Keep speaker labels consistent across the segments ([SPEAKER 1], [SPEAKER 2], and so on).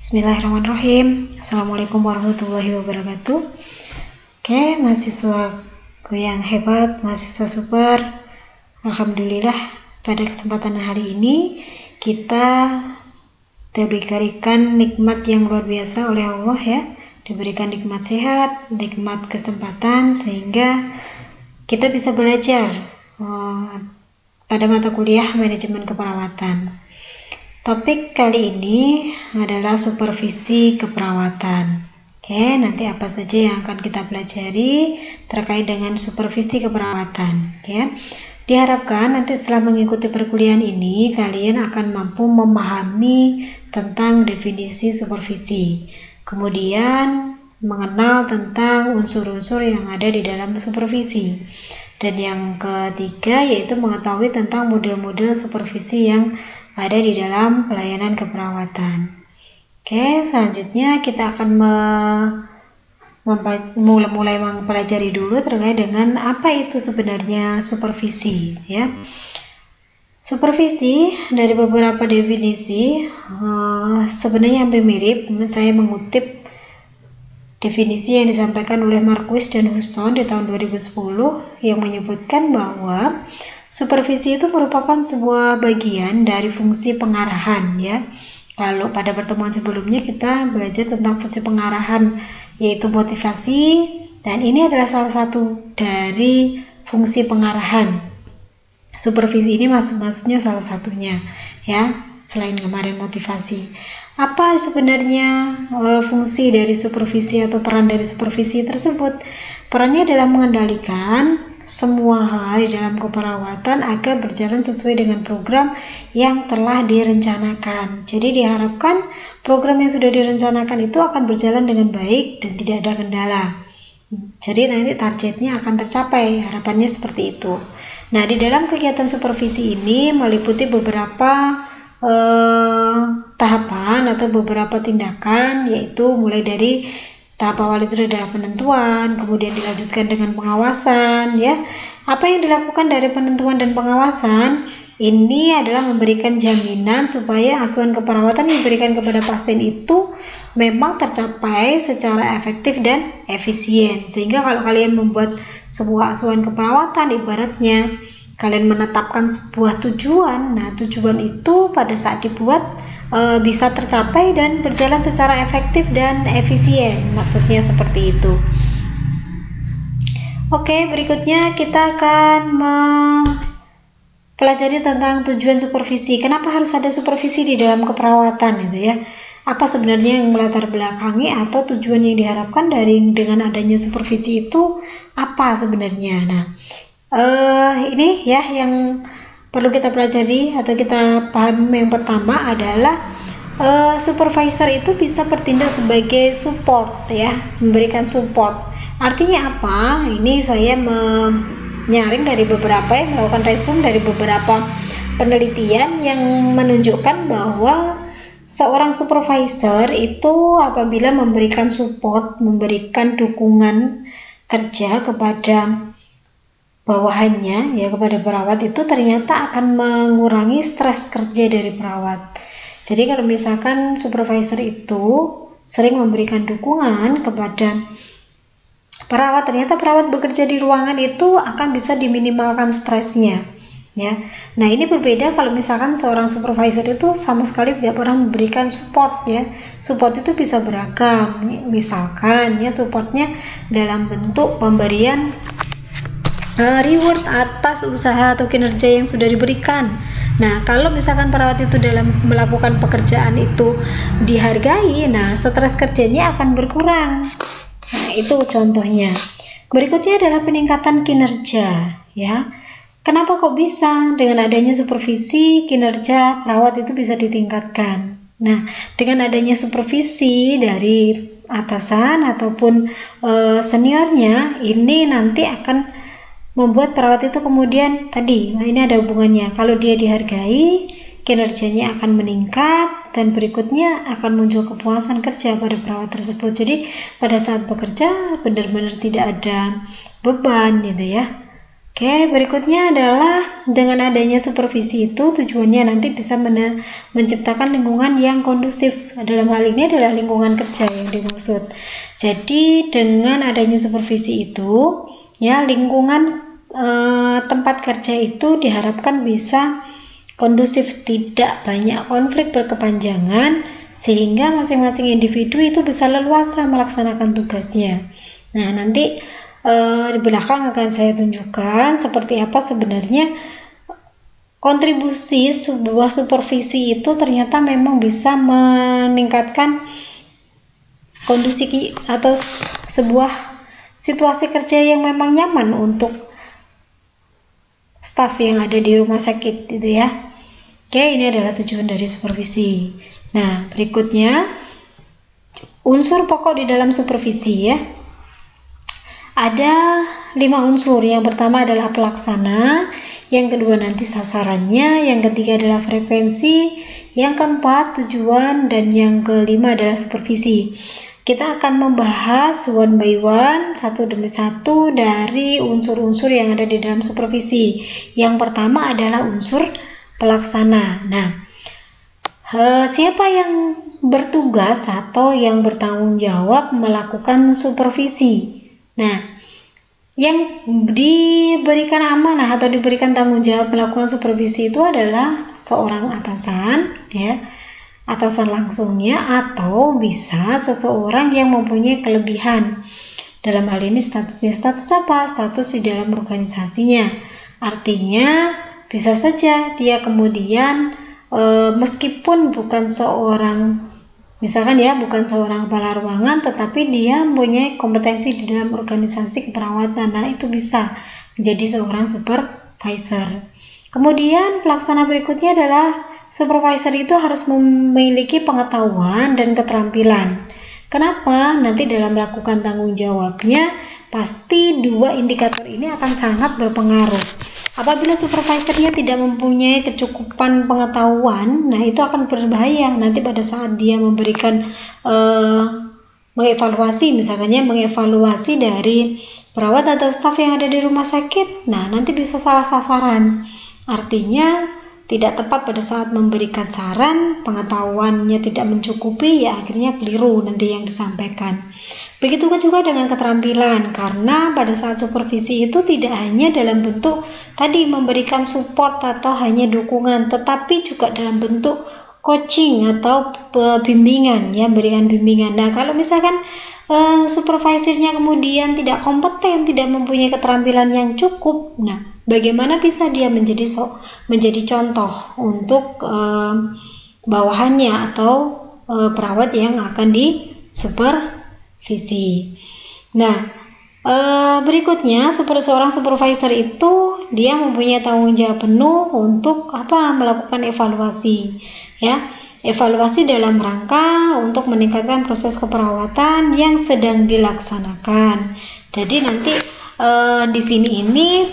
[SPEAKER 1] Bismillahirrahmanirrahim. Assalamualaikum warahmatullahi wabarakatuh. Oke, mahasiswaku yang hebat, mahasiswa super. Alhamdulillah, pada kesempatan hari ini kita diberikan nikmat yang luar biasa oleh Allah ya. Diberikan nikmat sehat, nikmat kesempatan sehingga kita bisa belajar pada mata kuliah manajemen keperawatan. Topik kali ini adalah supervisi keperawatan. Oke, nanti apa saja yang akan kita pelajari terkait dengan supervisi keperawatan. Ya, diharapkan nanti setelah mengikuti perkuliahan ini kalian akan mampu memahami tentang definisi supervisi. Kemudian mengenal tentang unsur-unsur yang ada di dalam supervisi. Dan yang ketiga yaitu mengetahui tentang model-model supervisi yang ada di dalam pelayanan keperawatan. Oke, selanjutnya kita akan mulai mempelajari dulu terkait dengan apa itu sebenarnya supervisi ya. Supervisi dari beberapa definisi sebenarnya hampir mirip. Saya mengutip definisi yang disampaikan oleh Marquis dan Houston di tahun 2010 yang menyebutkan bahwa supervisi itu merupakan sebuah bagian dari fungsi pengarahan ya. Kalau pada pertemuan sebelumnya kita belajar tentang fungsi pengarahan yaitu motivasi, dan ini adalah salah satu dari fungsi pengarahan. Supervisi ini maksudnya salah satunya ya, selain kemarin motivasi. Apa sebenarnya fungsi dari supervisi atau peran dari supervisi tersebut? Perannya adalah mengendalikan semua hal di dalam keperawatan agar berjalan sesuai dengan program yang telah direncanakan. Jadi diharapkan program yang sudah direncanakan itu akan berjalan dengan baik dan tidak ada kendala. Jadi nanti targetnya akan tercapai, harapannya seperti itu. Nah, di dalam kegiatan supervisi ini meliputi beberapa tahapan atau beberapa tindakan, yaitu mulai dari tahap awal itu adalah penentuan, kemudian dilanjutkan dengan pengawasan ya. Apa yang dilakukan dari penentuan dan pengawasan ini adalah memberikan jaminan supaya asuhan keperawatan yang diberikan kepada pasien itu memang tercapai secara efektif dan efisien. Sehingga kalau kalian membuat sebuah asuhan keperawatan, ibaratnya kalian menetapkan sebuah tujuan, nah tujuan itu pada saat dibuat bisa tercapai dan berjalan secara efektif dan efisien, maksudnya seperti itu. Oke, berikutnya kita akan mempelajari tentang tujuan supervisi. Kenapa harus ada supervisi di dalam keperawatan itu ya? Apa sebenarnya yang melatar belakangi atau tujuan yang diharapkan dengan adanya supervisi itu apa sebenarnya? Nah, ini ya yang perlu kita pelajari atau kita pahami. Yang pertama adalah supervisor itu bisa bertindak sebagai support ya, memberikan support. Artinya apa? Ini saya menyaring dari beberapa yang melakukan resume dari beberapa penelitian yang menunjukkan bahwa seorang supervisor itu apabila memberikan support, memberikan dukungan kerja kepada bawahannya ya, kepada perawat, itu ternyata akan mengurangi stres kerja dari perawat. Jadi kalau misalkan supervisor itu sering memberikan dukungan kepada perawat, ternyata perawat bekerja di ruangan itu akan bisa diminimalkan stresnya ya. Nah, ini berbeda kalau misalkan seorang supervisor itu sama sekali tidak pernah memberikan support ya. Support itu bisa beragam, misalkan ya supportnya dalam bentuk pemberian reward atas usaha atau kinerja yang sudah diberikan. Nah, kalau misalkan perawat itu dalam melakukan pekerjaan itu dihargai, nah stres kerjanya akan berkurang. Nah, itu contohnya. Berikutnya adalah peningkatan kinerja ya. Kenapa kok bisa? Dengan adanya supervisi, kinerja perawat itu bisa ditingkatkan. Nah, dengan adanya supervisi dari atasan ataupun seniornya, ini nanti akan membuat perawat itu kemudian tadi, nah ini ada hubungannya. Kalau dia dihargai, kinerjanya akan meningkat, dan berikutnya akan muncul kepuasan kerja pada perawat tersebut. Jadi pada saat bekerja benar-benar tidak ada beban gitu ya. Oke, berikutnya adalah dengan adanya supervisi itu tujuannya nanti bisa menciptakan lingkungan yang kondusif. Dalam hal ini adalah lingkungan kerja yang dimaksud. Jadi dengan adanya supervisi itu, ya lingkungan tempat kerja itu diharapkan bisa kondusif, tidak banyak konflik berkepanjangan, sehingga masing-masing individu itu bisa leluasa melaksanakan tugasnya. Nah, nanti di belakang akan saya tunjukkan seperti apa sebenarnya kontribusi sebuah supervisi itu ternyata memang bisa meningkatkan kondisi atau sebuah situasi kerja yang memang nyaman untuk staf yang ada di rumah sakit gitu ya. Oke, ini adalah tujuan dari supervisi. Nah, berikutnya unsur pokok di dalam supervisi ya. Ada 5 unsur. Yang pertama adalah pelaksana, yang kedua nanti sasarannya, yang ketiga adalah frekuensi, yang keempat tujuan, dan yang kelima adalah supervisi. Kita akan membahas one by one, satu demi satu dari unsur-unsur yang ada di dalam supervisi. Yang pertama adalah unsur pelaksana. Nah, siapa yang bertugas atau yang bertanggung jawab melakukan supervisi? Nah, yang diberikan amanah atau diberikan tanggung jawab melakukan supervisi itu adalah seorang atasan, ya, atasan langsungnya, atau bisa seseorang yang mempunyai kelebihan. Dalam hal ini statusnya status apa? Status di dalam organisasinya. Artinya bisa saja dia kemudian meskipun bukan seorang, misalkan ya, bukan seorang kepala ruangan, tetapi dia mempunyai kompetensi di dalam organisasi keperawatan. Nah, itu bisa menjadi seorang supervisor. Kemudian pelaksana berikutnya adalah supervisor itu harus memiliki pengetahuan dan keterampilan. Kenapa? Nanti dalam melakukan tanggung jawabnya pasti 2 indikator ini akan sangat berpengaruh. Apabila supervisornya tidak mempunyai kecukupan pengetahuan, nah itu akan berbahaya nanti pada saat dia memberikan mengevaluasi, misalnya mengevaluasi dari perawat atau staf yang ada di rumah sakit. Nah, nanti bisa salah sasaran. Artinya tidak tepat pada saat memberikan saran, pengetahuannya tidak mencukupi, ya akhirnya keliru nanti yang disampaikan. Begitu juga dengan keterampilan, karena pada saat supervisi itu tidak hanya dalam bentuk tadi memberikan support atau hanya dukungan, tetapi juga dalam bentuk coaching atau bimbingan, ya, berikan bimbingan. Nah, kalau misalkan supervisornya kemudian tidak kompeten, tidak mempunyai keterampilan yang cukup, nah bagaimana bisa dia menjadi contoh untuk bawahannya atau perawat yang akan disupervisi. Nah, berikutnya seorang supervisor itu dia mempunyai tanggung jawab penuh untuk melakukan evaluasi, ya. Evaluasi dalam rangka untuk meningkatkan proses keperawatan yang sedang dilaksanakan. Jadi nanti di sini ini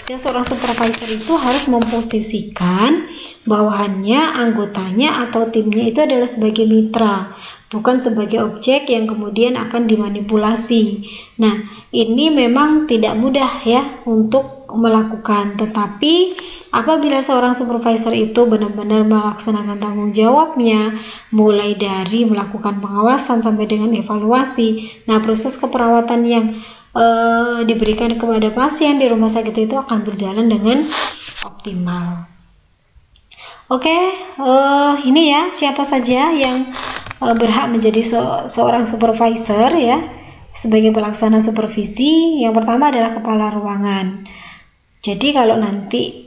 [SPEAKER 1] seorang supervisor itu harus memposisikan bawahannya, anggotanya atau timnya itu adalah sebagai mitra, bukan sebagai objek yang kemudian akan dimanipulasi. Nah, ini memang tidak mudah ya untuk melakukan, tetapi apabila seorang supervisor itu benar-benar melaksanakan tanggung jawabnya, mulai dari melakukan pengawasan sampai dengan evaluasi, nah proses keperawatan yang diberikan kepada pasien di rumah sakit itu akan berjalan dengan optimal. Oke, ini ya siapa saja yang berhak menjadi seorang supervisor ya sebagai pelaksana supervisi. Yang pertama adalah kepala ruangan. Jadi kalau nanti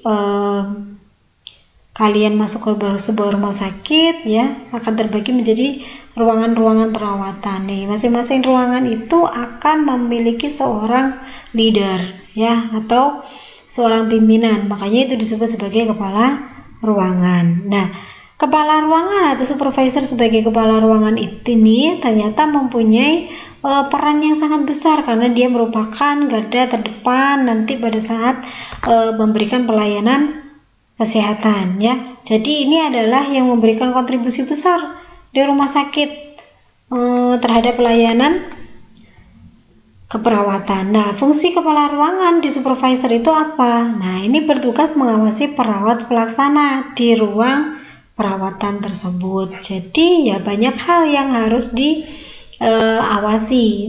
[SPEAKER 1] kalian masuk ke sebuah rumah sakit ya, akan terbagi menjadi ruangan-ruangan perawatan nih. Masing-masing ruangan itu akan memiliki seorang leader ya, atau seorang pimpinan. Makanya itu disebut sebagai kepala ruangan. Nah, kepala ruangan atau supervisor sebagai kepala ruangan ini ternyata mempunyai peran yang sangat besar, karena dia merupakan garda terdepan nanti pada saat memberikan pelayanan kesehatan ya. Jadi ini adalah yang memberikan kontribusi besar di rumah sakit terhadap pelayanan keperawatan. Nah, fungsi kepala ruangan di supervisor itu apa? Nah, ini bertugas mengawasi perawat pelaksana di ruang perawatan tersebut. Jadi ya banyak hal yang harus diawasi,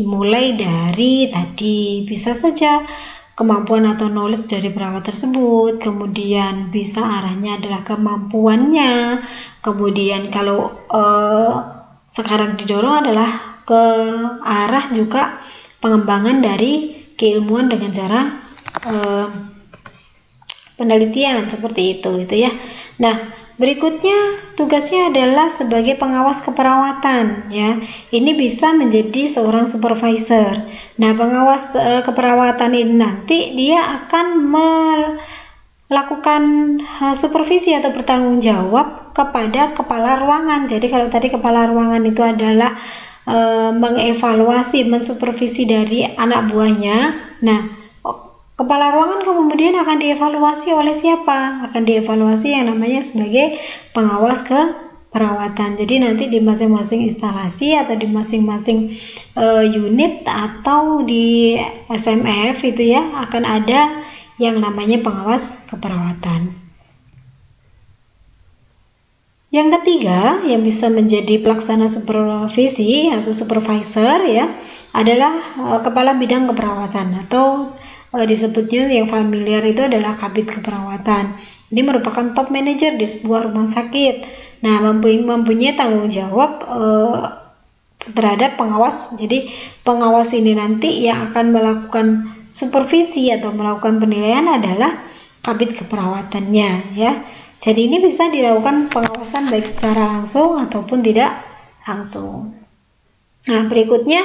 [SPEAKER 1] mulai dari tadi bisa saja kemampuan atau knowledge dari perawat tersebut, kemudian bisa arahnya adalah kemampuannya, kemudian kalau sekarang didorong adalah ke arah juga pengembangan dari keilmuan dengan cara penelitian seperti itu ya. Nah, berikutnya tugasnya adalah sebagai pengawas keperawatan ya. Ini bisa menjadi seorang supervisor. Nah, pengawas keperawatan ini nanti dia akan melakukan supervisi atau bertanggung jawab kepada kepala ruangan. Jadi kalau tadi kepala ruangan itu adalah mengevaluasi, mensupervisi dari anak buahnya. Nah, kepala ruangan kemudian akan dievaluasi oleh siapa? Akan dievaluasi yang namanya sebagai pengawas keperawatan. Jadi nanti di masing-masing instalasi atau di masing-masing unit atau di SMF itu ya akan ada yang namanya pengawas keperawatan. Yang ketiga yang bisa menjadi pelaksana supervisi atau supervisor ya adalah kepala bidang keperawatan atau disebutnya yang familiar itu adalah kabid keperawatan. Ini merupakan top manager di sebuah rumah sakit. Nah, mempunyai tanggung jawab terhadap pengawas. Jadi pengawas ini nanti yang akan melakukan supervisi atau melakukan penilaian adalah kabid keperawatannya ya. Jadi ini bisa dilakukan pengawasan baik secara langsung ataupun tidak langsung. Nah, berikutnya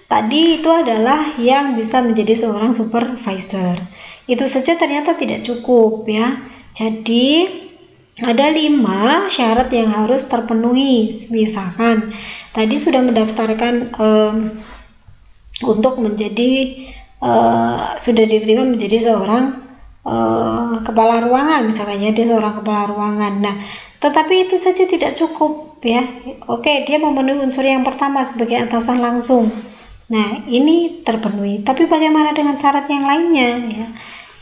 [SPEAKER 1] tadi itu adalah yang bisa menjadi seorang supervisor. Itu saja ternyata tidak cukup ya. Jadi ada 5 syarat yang harus terpenuhi. Misalkan tadi sudah mendaftarkan untuk menjadi sudah diterima menjadi seorang kepala ruangan, misalnya dia seorang kepala ruangan. Nah, tetapi itu saja tidak cukup ya. Oke, dia memenuhi unsur yang pertama sebagai atasan langsung. Nah, ini terpenuhi. Tapi bagaimana dengan syarat yang lainnya ya?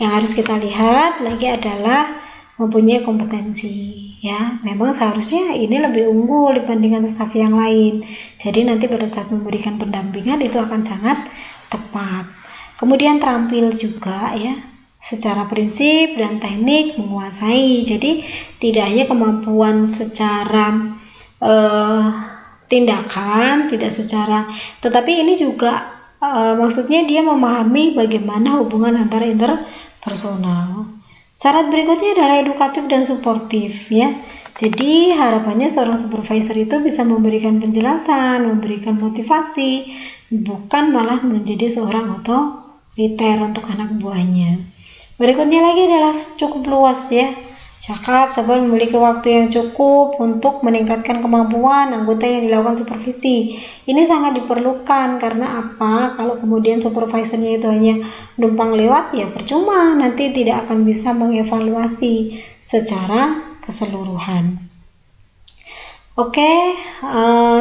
[SPEAKER 1] Yang harus kita lihat lagi adalah mempunyai kompetensi ya. Memang seharusnya ini lebih unggul dibandingkan staf yang lain. Jadi nanti pada saat memberikan pendampingan itu akan sangat tepat. Kemudian terampil juga ya. Secara prinsip dan teknik menguasai. Jadi tidak hanya kemampuan secara tindakan, tidak secara, tetapi ini juga maksudnya dia memahami bagaimana hubungan antara interpersonal. Syarat berikutnya adalah edukatif dan suportif ya. Jadi harapannya seorang supervisor itu bisa memberikan penjelasan, memberikan motivasi, bukan malah menjadi seorang otoriter untuk anak buahnya. Berikutnya lagi adalah cukup luas ya. Cakap, sabar, memiliki waktu yang cukup untuk meningkatkan kemampuan anggota yang dilakukan supervisi. Ini sangat diperlukan karena apa? Kalau kemudian supervisornya itu hanya numpang lewat ya percuma, nanti tidak akan bisa mengevaluasi secara keseluruhan. Oke,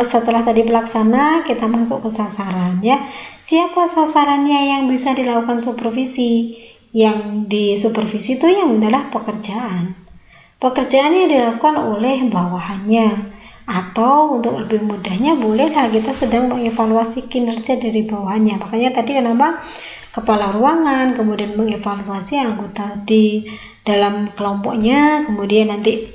[SPEAKER 1] setelah tadi pelaksana kita masuk ke sasaran ya. Siapa sasarannya yang bisa dilakukan supervisi? Yang disupervisi itu yang adalah pekerjaan yang dilakukan oleh bawahannya, atau untuk lebih mudahnya bolehlah kita sedang mengevaluasi kinerja dari bawahannya. Makanya tadi kenapa kepala ruangan kemudian mengevaluasi anggota di dalam kelompoknya, kemudian nanti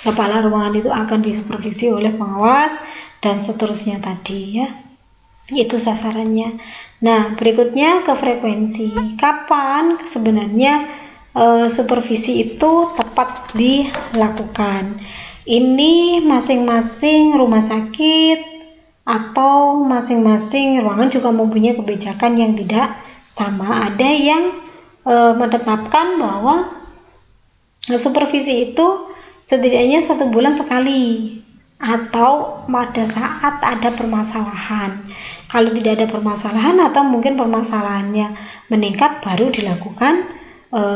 [SPEAKER 1] kepala ruangan itu akan disupervisi oleh pengawas dan seterusnya tadi ya. Itu sasarannya. Nah, berikutnya ke frekuensi. Kapan sebenarnya supervisi itu tepat dilakukan? Ini masing-masing rumah sakit atau masing-masing ruangan juga mempunyai kebijakan yang tidak sama. Ada yang menetapkan bahwa supervisi itu setidaknya 1 bulan sekali, atau pada saat ada permasalahan. Kalau tidak ada permasalahan atau mungkin permasalahannya meningkat baru dilakukan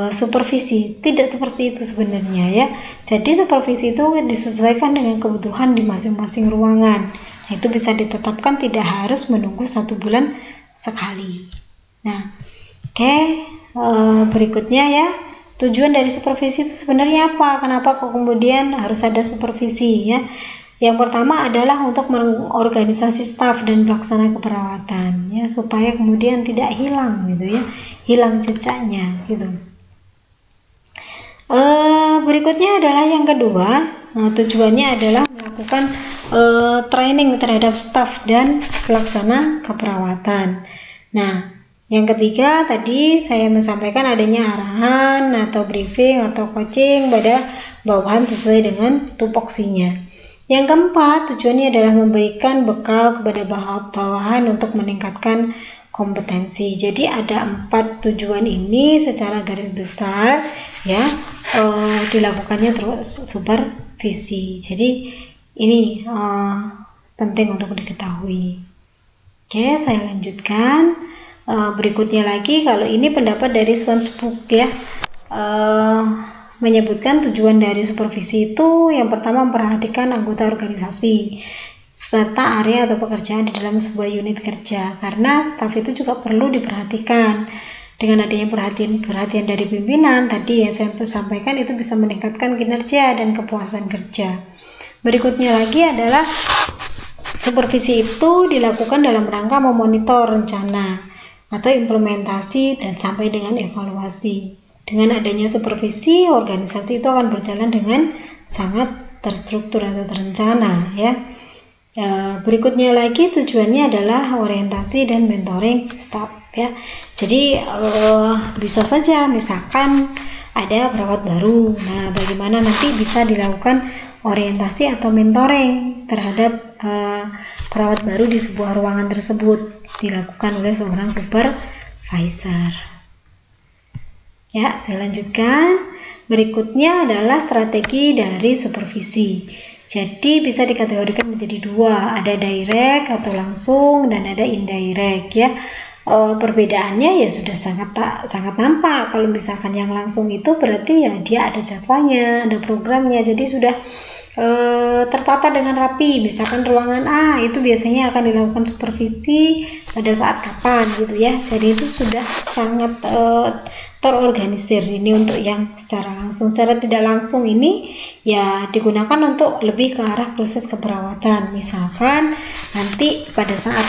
[SPEAKER 1] supervisi. Tidak seperti itu sebenarnya ya. Jadi supervisi itu disesuaikan dengan kebutuhan di masing-masing ruangan. Nah, itu bisa ditetapkan, tidak harus menunggu 1 bulan sekali. Nah, oke, berikutnya ya, tujuan dari supervisi itu sebenarnya apa? Kenapa kok kemudian harus ada supervisi ya? Yang pertama adalah untuk mengorganisasi staf dan pelaksana keperawatan ya, supaya kemudian tidak hilang gitu ya, hilang jejaknya gitu. Berikutnya adalah yang kedua, tujuannya adalah melakukan training terhadap staf dan pelaksana keperawatan. Nah, yang ketiga tadi saya menyampaikan adanya arahan atau briefing atau coaching pada bawahan sesuai dengan tupoksinya. Yang keempat, tujuannya adalah memberikan bekal kepada bawahan untuk meningkatkan kompetensi. Jadi ada 4 tujuan ini secara garis besar ya, dilakukannya terus supervisi. Jadi ini penting untuk diketahui. Oke, saya lanjutkan. Berikutnya lagi, kalau ini pendapat dari Swansbook ya, menyebutkan tujuan dari supervisi itu yang pertama memperhatikan anggota organisasi serta area atau pekerjaan di dalam sebuah unit kerja, karena staf itu juga perlu diperhatikan. Dengan adanya perhatian dari pimpinan tadi yang saya sampaikan, itu bisa meningkatkan kinerja dan kepuasan kerja. Berikutnya lagi adalah supervisi itu dilakukan dalam rangka memonitor rencana atau implementasi dan sampai dengan evaluasi. Dengan adanya supervisi, organisasi itu akan berjalan dengan sangat terstruktur atau terencana ya. Berikutnya lagi tujuannya adalah orientasi dan mentoring staff ya. Jadi bisa saja misalkan ada perawat baru, nah bagaimana nanti bisa dilakukan orientasi atau mentoring terhadap perawat baru di sebuah ruangan tersebut, dilakukan oleh seorang supervisor. Ya, saya lanjutkan. Berikutnya adalah strategi dari supervisi. Jadi bisa dikategorikan menjadi 2, ada direct atau langsung dan ada indirect ya. Perbedaannya ya sudah sangat nampak. Kalau misalkan yang langsung itu berarti ya dia ada jadwalnya, ada programnya, jadi sudah tertata dengan rapi. Misalkan ruangan A itu biasanya akan dilakukan supervisi pada saat kapan gitu ya. Jadi itu sudah sangat terorganisir. Ini untuk yang secara langsung. Secara tidak langsung ini ya digunakan untuk lebih ke arah proses keperawatan. Misalkan nanti pada saat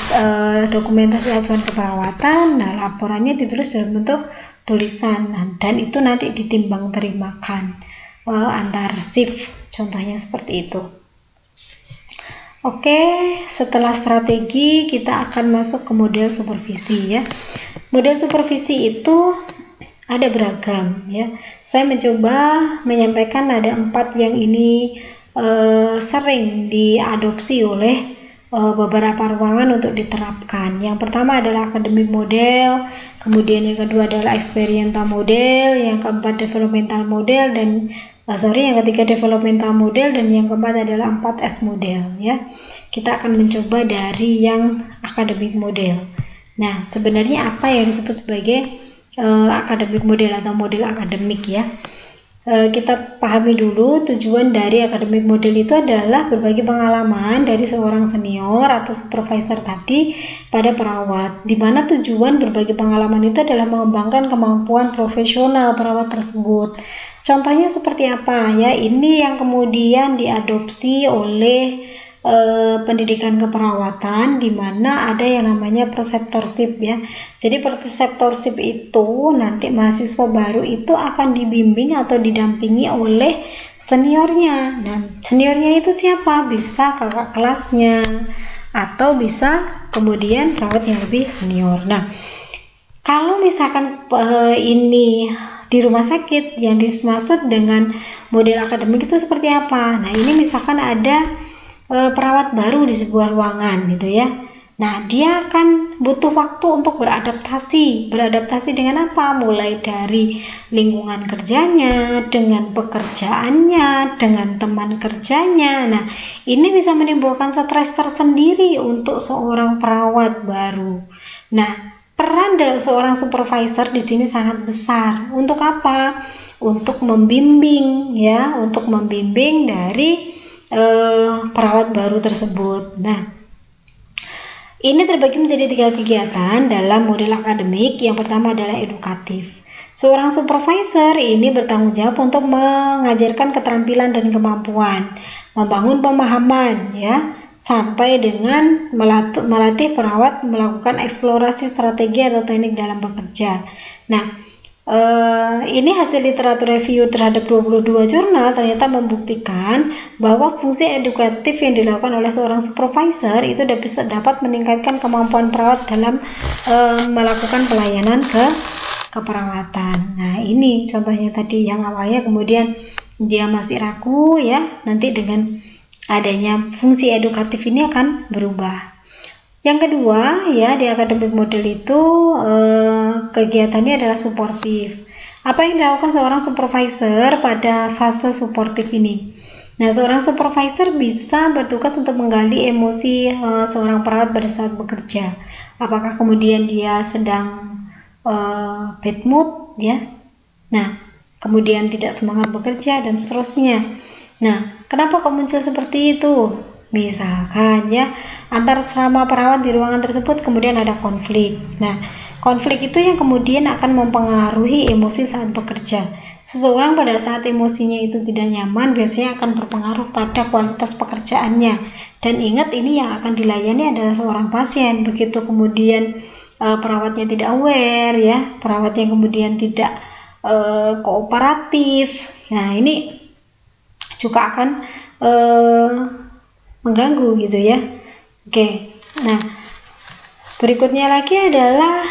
[SPEAKER 1] dokumentasi asuhan keperawatan, nah laporannya ditulis dalam bentuk tulisan, dan itu nanti ditimbang terimakan antar shift, contohnya seperti itu. Oke, setelah strategi kita akan masuk ke model supervisi ya. Model supervisi itu ada beragam ya. Saya mencoba menyampaikan ada 4 yang ini sering diadopsi oleh beberapa ruangan untuk diterapkan. Yang pertama adalah academic model, kemudian yang kedua adalah experiential model, yang keempat developmental model, dan yang ketiga developmental model, dan yang keempat adalah 4S model ya. Kita akan mencoba dari yang academic model. Nah, sebenarnya apa yang disebut sebagai academic model atau model akademik ya? Kita pahami dulu tujuan dari academic model itu adalah berbagi pengalaman dari seorang senior atau supervisor tadi pada perawat, di mana tujuan berbagi pengalaman itu adalah mengembangkan kemampuan profesional perawat tersebut. Contohnya seperti apa ya? Ini yang kemudian diadopsi oleh pendidikan keperawatan, di mana ada yang namanya preceptorship ya. Jadi preceptorship itu nanti mahasiswa baru itu akan dibimbing atau didampingi oleh seniornya. Nah, seniornya itu siapa? Bisa kakak kelasnya atau bisa kemudian perawat yang lebih senior. Nah, kalau misalkan ini di rumah sakit, yang dimaksud dengan model akademik itu seperti apa? Nah, ini misalkan ada perawat baru di sebuah ruangan gitu ya. Nah, dia akan butuh waktu untuk beradaptasi. Beradaptasi dengan apa? Mulai dari lingkungan kerjanya, dengan pekerjaannya, dengan teman kerjanya. Nah, ini bisa menimbulkan stres tersendiri untuk seorang perawat baru. Nah, peran dari seorang supervisor di sini sangat besar. Untuk apa? Untuk membimbing ya, untuk membimbing dari perawat baru tersebut. Nah, Ini terbagi menjadi 3 kegiatan dalam model akademik. Yang pertama adalah edukatif. Seorang supervisor ini bertanggung jawab untuk mengajarkan keterampilan dan kemampuan, membangun pemahaman ya, sampai dengan melatih perawat melakukan eksplorasi strategi atau teknik dalam bekerja. Nah, ini hasil literatur review terhadap 22 jurnal ternyata membuktikan bahwa fungsi edukatif yang dilakukan oleh seorang supervisor itu dapat meningkatkan kemampuan perawat dalam melakukan pelayanan ke keperawatan. Nah, ini contohnya tadi yang awalnya kemudian dia masih ragu ya, nanti dengan adanya fungsi edukatif ini akan berubah. Yang kedua ya, di akademik model itu kegiatannya adalah suportif. Apa yang dilakukan seorang supervisor pada fase suportif ini? Nah, seorang supervisor bisa bertugas untuk menggali emosi seorang perawat pada saat bekerja. Apakah kemudian dia sedang bad mood ya, nah kemudian tidak semangat bekerja dan seterusnya. Nah, kenapa kok muncul seperti itu? Misalkan ya, antar sesama perawat di ruangan tersebut kemudian ada konflik. Nah, konflik itu yang kemudian akan mempengaruhi emosi saat bekerja. Seseorang pada saat emosinya itu tidak nyaman biasanya akan berpengaruh pada kualitas pekerjaannya. Dan ingat, ini yang akan dilayani adalah seorang pasien. Begitu kemudian perawatnya tidak aware ya, perawatnya kemudian tidak kooperatif, nah ini juga akan mengganggu gitu ya. Oke, nah berikutnya lagi adalah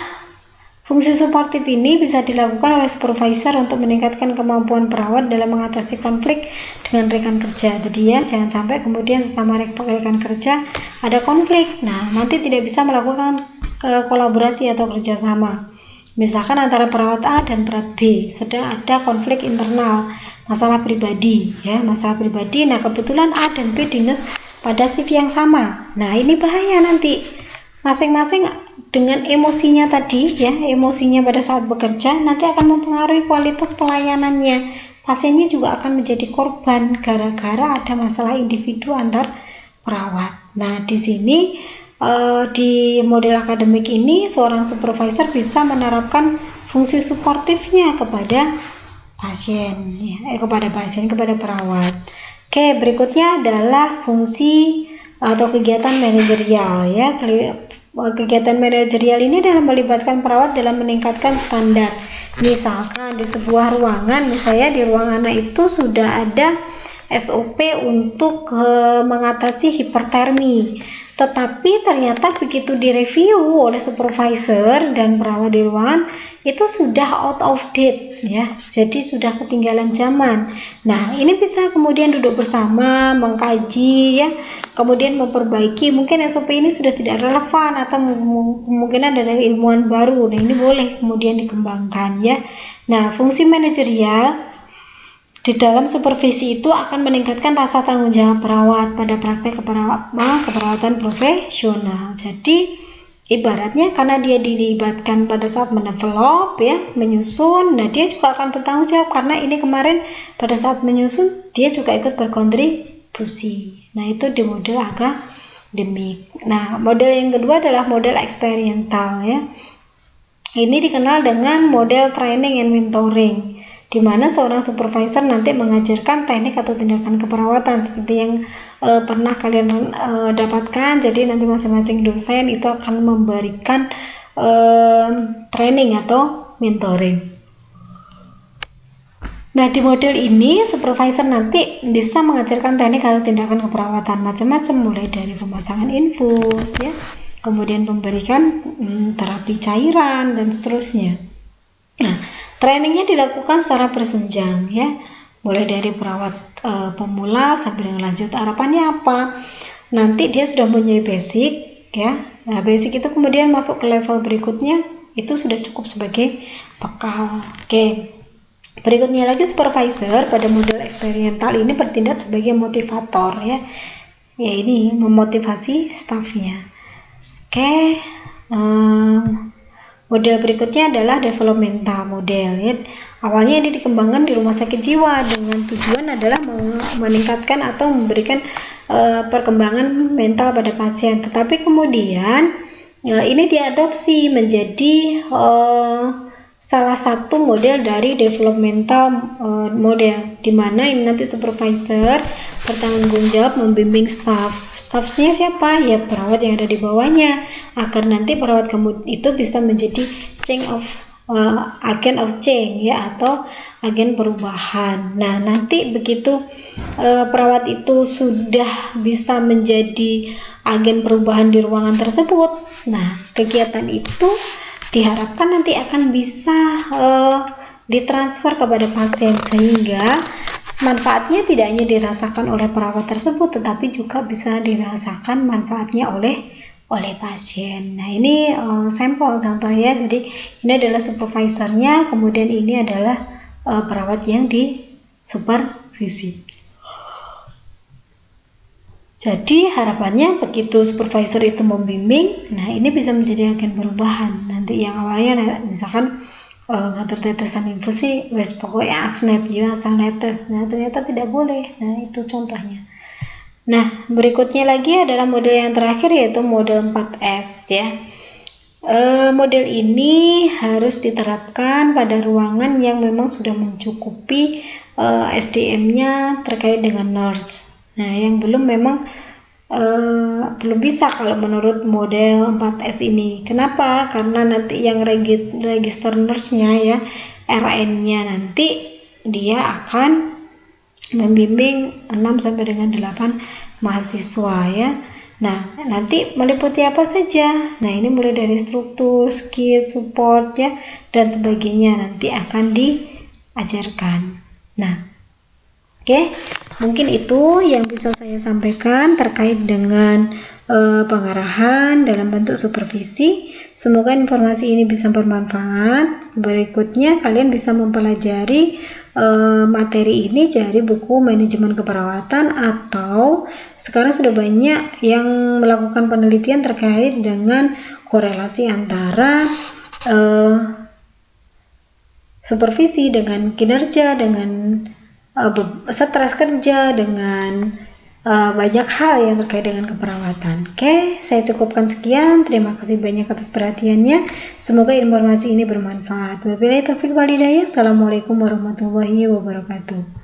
[SPEAKER 1] fungsi suportif ini bisa dilakukan oleh supervisor untuk meningkatkan kemampuan perawat dalam mengatasi konflik dengan rekan kerja. Jadi ya, jangan sampai kemudian sesama rekan kerja ada konflik. Nah, nanti tidak bisa melakukan kolaborasi atau kerjasama. Misalkan antara perawat A dan perawat B sedang ada konflik internal, masalah pribadi ya, masalah pribadi. Nah, kebetulan A dan B dinas pada shift yang sama. Nah, ini bahaya nanti. Masing-masing dengan emosinya tadi ya, emosinya pada saat bekerja nanti akan mempengaruhi kualitas pelayanannya. Pasiennya juga akan menjadi korban gara-gara ada masalah individu antar perawat. Nah, di sini di model akademik ini seorang supervisor bisa menerapkan fungsi suportifnya kepada pasien ya, kepada perawat. Oke, berikutnya adalah fungsi atau kegiatan manajerial ya. Kegiatan manajerial ini dalam melibatkan perawat dalam meningkatkan standar. Misalkan di sebuah ruangan, misalnya di ruangan itu sudah ada SOP untuk mengatasi hipertermi. Tetapi ternyata begitu direview oleh supervisor dan perawat di ruangan itu sudah out of date ya, jadi sudah ketinggalan zaman. Nah, ini bisa kemudian duduk bersama, mengkaji ya, kemudian memperbaiki. Mungkin SOP ini sudah tidak relevan atau kemungkinan ada ilmuwan baru. Nah, ini boleh kemudian dikembangkan ya. Nah, fungsi manajerial di dalam supervisi itu akan meningkatkan rasa tanggung jawab perawat pada praktek keperawatan profesional. Jadi ibaratnya karena dia dilibatkan pada saat mendevelop ya, menyusun, nah dia juga akan bertanggung jawab karena ini kemarin pada saat menyusun dia juga ikut berkontribusi. Nah, itu di model akademik. Nah, model yang kedua adalah model eksperimental ya. Ini dikenal dengan model training and mentoring, di mana seorang supervisor nanti mengajarkan teknik atau tindakan keperawatan seperti yang pernah kalian dapatkan. Jadi nanti masing-masing dosen itu akan memberikan training atau mentoring. Nah, di model ini supervisor nanti bisa mengajarkan teknik atau tindakan keperawatan macam-macam, mulai dari pemasangan infus ya, kemudian memberikan terapi cairan dan seterusnya. Nah, trainingnya dilakukan secara bersenjang ya, mulai dari perawat pemula sampai dengan lanjut. Harapannya apa? Nanti dia sudah punya basic ya. Nah, basic itu kemudian masuk ke level berikutnya itu sudah cukup sebagai bekal. Oke. Berikutnya lagi, supervisor pada model eksperimental ini bertindak sebagai motivator ya. Ya, ini memotivasi stafnya. Oke. Model berikutnya adalah developmental model ya. Awalnya ini dikembangkan di rumah sakit jiwa dengan tujuan adalah meningkatkan atau memberikan perkembangan mental pada pasien. Tetapi kemudian ini diadopsi menjadi salah satu model dari developmental model, di mana ini nanti supervisor bertanggung jawab membimbing staffnya siapa? Ya perawat yang ada di bawahnya, agar nanti perawat kamu itu bisa menjadi agen of change ya, atau agen perubahan. Nah, nanti begitu perawat itu sudah bisa menjadi agen perubahan di ruangan tersebut, nah kegiatan itu diharapkan nanti akan bisa ditransfer kepada pasien, sehingga manfaatnya tidak hanya dirasakan oleh perawat tersebut, tetapi juga bisa dirasakan manfaatnya oleh pasien. Nah, ini sampel contoh ya. Jadi ini adalah supervisornya, kemudian ini adalah perawat yang disupervisi. Jadi harapannya begitu supervisor itu membimbing, nah ini bisa menjadi agen perubahan. Nanti yang awalnya misalkan ngatur tetesan infusi, wes pokoknya asnet ya, asal netes. Nah ternyata tidak boleh. Nah itu contohnya. Nah berikutnya lagi adalah model yang terakhir, yaitu model 4S ya. Model ini harus diterapkan pada ruangan yang memang sudah mencukupi SDM-nya terkait dengan nurse. Nah, yang belum memang belum bisa kalau menurut model 4S ini. Kenapa? Karena nanti yang register nurse-nya ya, RN-nya nanti dia akan membimbing 6 sampai dengan 8 mahasiswa ya. Nah, nanti meliputi apa saja? Nah, ini mulai dari struktur, skill, support ya, dan sebagainya nanti akan diajarkan. Nah, oke, mungkin itu yang bisa saya sampaikan terkait dengan pengarahan dalam bentuk supervisi. Semoga informasi ini bisa bermanfaat. Berikutnya kalian bisa mempelajari materi ini dari buku manajemen keperawatan, atau sekarang sudah banyak yang melakukan penelitian terkait dengan korelasi antara supervisi dengan kinerja, dengan stres kerja, dengan banyak hal yang terkait dengan keperawatan. Oke, saya cukupkan sekian. Terima kasih banyak atas perhatiannya. Semoga informasi ini bermanfaat. Wabillahi taufiq wal hidayah. Assalamualaikum warahmatullahi wabarakatuh.